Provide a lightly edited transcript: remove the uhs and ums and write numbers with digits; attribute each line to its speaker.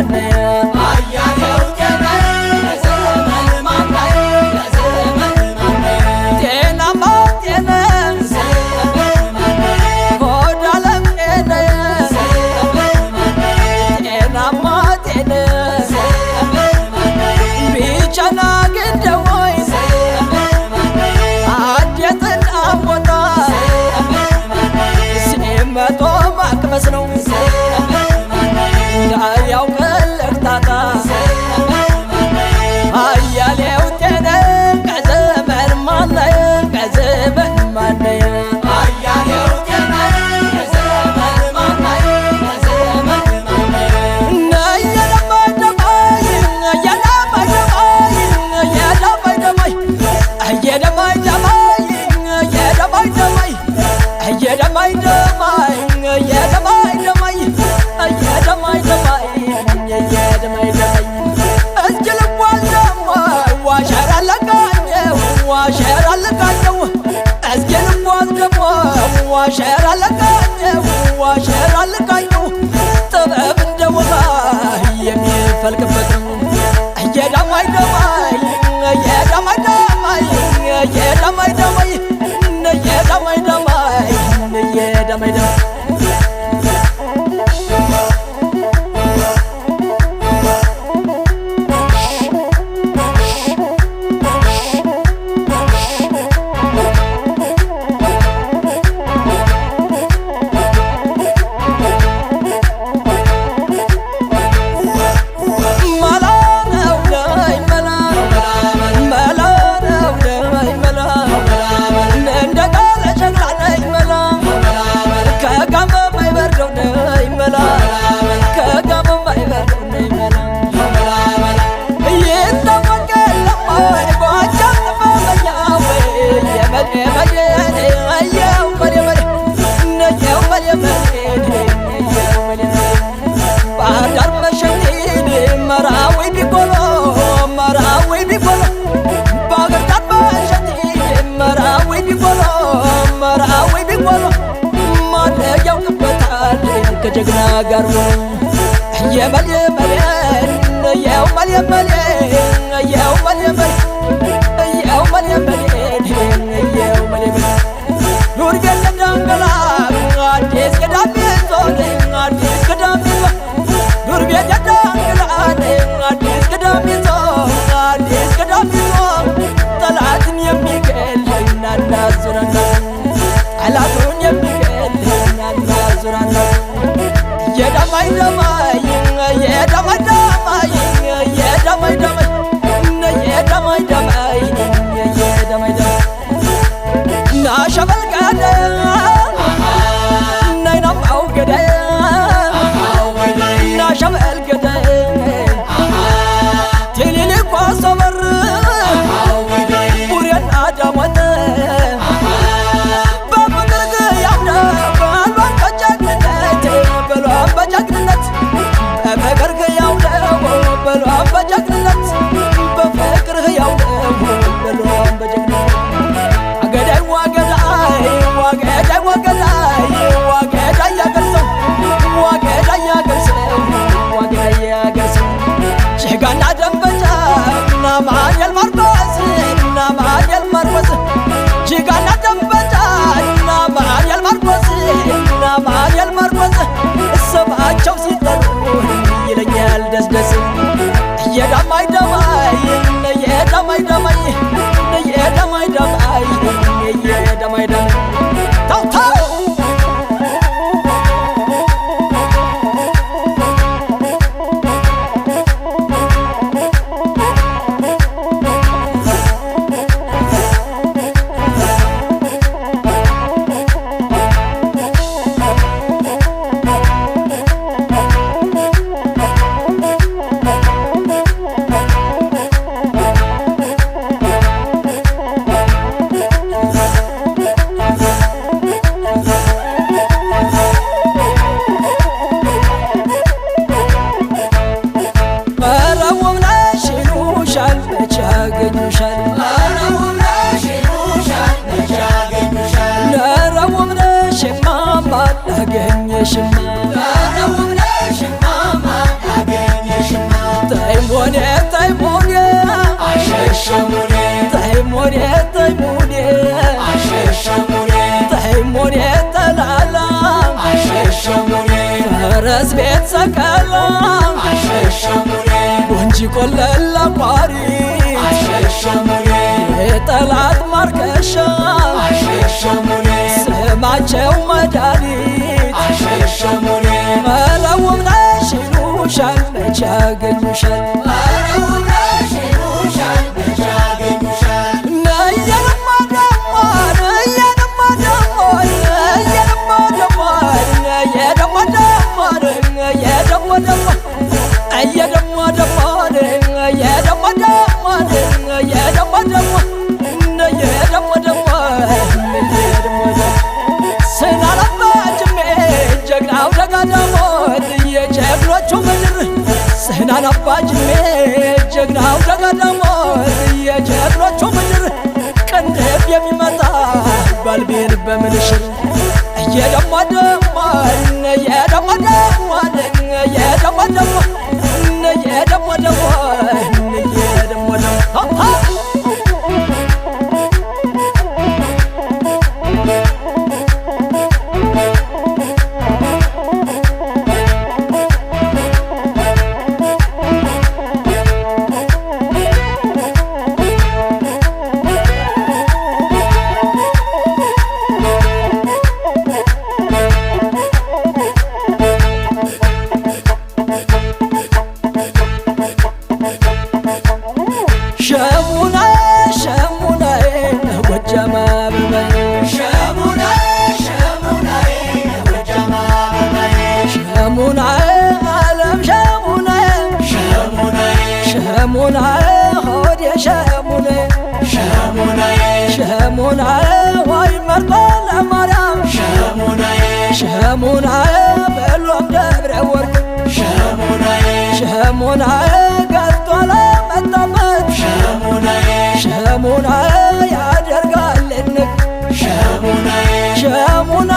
Speaker 1: ማነየ
Speaker 2: አያሌው ጤናዬ ለዘመን ማናዬ ለዘመን ማናዬ
Speaker 1: ጤናማ ጤነ
Speaker 2: ዘመን ማናዬ
Speaker 1: ሆድ ዓለም ጤነየ
Speaker 2: ዘመን ማናዬ
Speaker 1: ጤናማ ጤነ
Speaker 2: ዘመን ማናዬ
Speaker 1: ቢቸና ግንደወይ
Speaker 2: ዘመን ማናዬ
Speaker 1: አዴትን አሞታ
Speaker 2: ዘመን ማናዬ
Speaker 1: ሲመጦ ማቅመስ ነው
Speaker 2: ዘመን ማናዬ
Speaker 1: እንዳያውቅን ልክታታ አያሌው ጤነ ከዘመን ማነየ ከዘመን ማነየ
Speaker 2: አያሌው ጤናዬ ለዘመን ማናዬ ለዘመን ማናዬ
Speaker 1: ዋሸራ ለቃኘው ጥበብ እንደ ውሃ የሚፈልቅበት ነው እየደማይ ደማይ እየደማይ ደማይ እየደማይ ደማይ እየደማይ ደማይ እየደማይ ደማይ ከጀግና ጋር የመልየመልየን የውመልየመልየን የውመልየመልየን ኑር ገለዳንገላ አዲስ ገዳሚዞ አዲስ ገዳሚዞ ኑር ገለዳንገላ አዲስ ገዳሚዞ አዲስ ገዳሚዞ ጠላትን የሚገል ናና ዙራና ጠላቱን የሚገል ናና ዙራና የደማይ ደማይ የደማይ ደማይ የደማይ ደማይ የደማይ ደማይ የደማይ ደማይ ናሸበል ገደ ናይናማው ገደ ናሸበል ገደ ቴሌሌኳ ሰበር ቡሬና ዳሞተ በፍቅርግ ያምነ በሏን በጀግንነት በሏን በጀግንነት በፍቅርግ ያውለው በሏን በጀግንነት በፍቅርህ ያውለው በሏን በጀግንነት አገዳይ ዋገዳይ ዋገዳይ ዋገዳይ ዋገዳይ ያገርሰው ዋገዳይ ያገርሰው ዋገዳይ ያገርሰው ሸጋና ደንበጫ እና ማንየል ማርቆስ እና ማንየል ማርቆስ ሸጋና ደንበጫ እና ማንየል ማርቆስ እና ማንየል ማርቆስ ስማቸው ሲጠሩ ይለኛል ደስደስ የደማይ ደማይ የደማይ ደማይ የደማይ ደማይ የደማይ ደማይ ተው ተው አገኘሽማ ሞኔ ተይ ሞኔ
Speaker 2: አሸሸሙኔ
Speaker 1: ተይ ሞኔ ተይ ሞኔ
Speaker 2: አሸሸሙኔ
Speaker 1: ተይ ሞኔ ተላላ
Speaker 2: አሸሸሙኔ
Speaker 1: ፈረስ ቤት ሰቀላ
Speaker 2: አሸሸሙኔ
Speaker 1: ወንጂ ቆለላ ቋሪት
Speaker 2: አሸሸሙኔ
Speaker 1: የጠላት ማርከሻ
Speaker 2: አሸሸሙኔ
Speaker 1: ስማቸው መድኃኒት
Speaker 2: አሸሸሙኔ
Speaker 1: መለውም ነሽ ይሉሻል መቼ ያገኙሻል
Speaker 2: አረውነሽ ይሉሻል መቼ ያገኙሻል
Speaker 1: ነየንማ ደሞ ነየንማ ደሞ ነየንማ ደሞ ነየደሞ ደሞ ነየደሞ ደሞ እየደሞ ደሞ ነየደሞ ደሞ ነየደሞ ደሞ ነየደሞ ደሞ ነየደሞ ደሞ ስናለባጅሜ ጀግናው ደጋዳሞት የጀግኖቹ ምድር ስናለባጅሜ ጀግናው ደጋዳሞት የጀግኖቹ ምድር ቅንድብ የሚመጣ ባልቤን በምንሽር እየደሞ ደሞ እየደሞ ደሞ እየደሞ ደሞ እየደሞ ደሞ እየደሞ ደሞ ሸሙና ሸሙና ጎጃም አበባ
Speaker 2: ሸሙና ሸሙና ጎጃም አበባዬ
Speaker 1: ሸሙና ዓለም ሸሙና
Speaker 2: ሸሙና
Speaker 1: ሸሙና ሆዴ ሸሙና
Speaker 2: ሸሙና
Speaker 1: ሸሙና ወይ መርጦ ለማርያም
Speaker 2: ሸሙና
Speaker 1: ሸሙና በሎም ደብረ ወርቅ
Speaker 2: ሸሙና
Speaker 1: ሸሙና ገልጦ ለመጣበት
Speaker 2: ሸሙና
Speaker 1: ሸሙና ያደርጋል ንቅ
Speaker 2: ሸሙና
Speaker 1: ሸሙና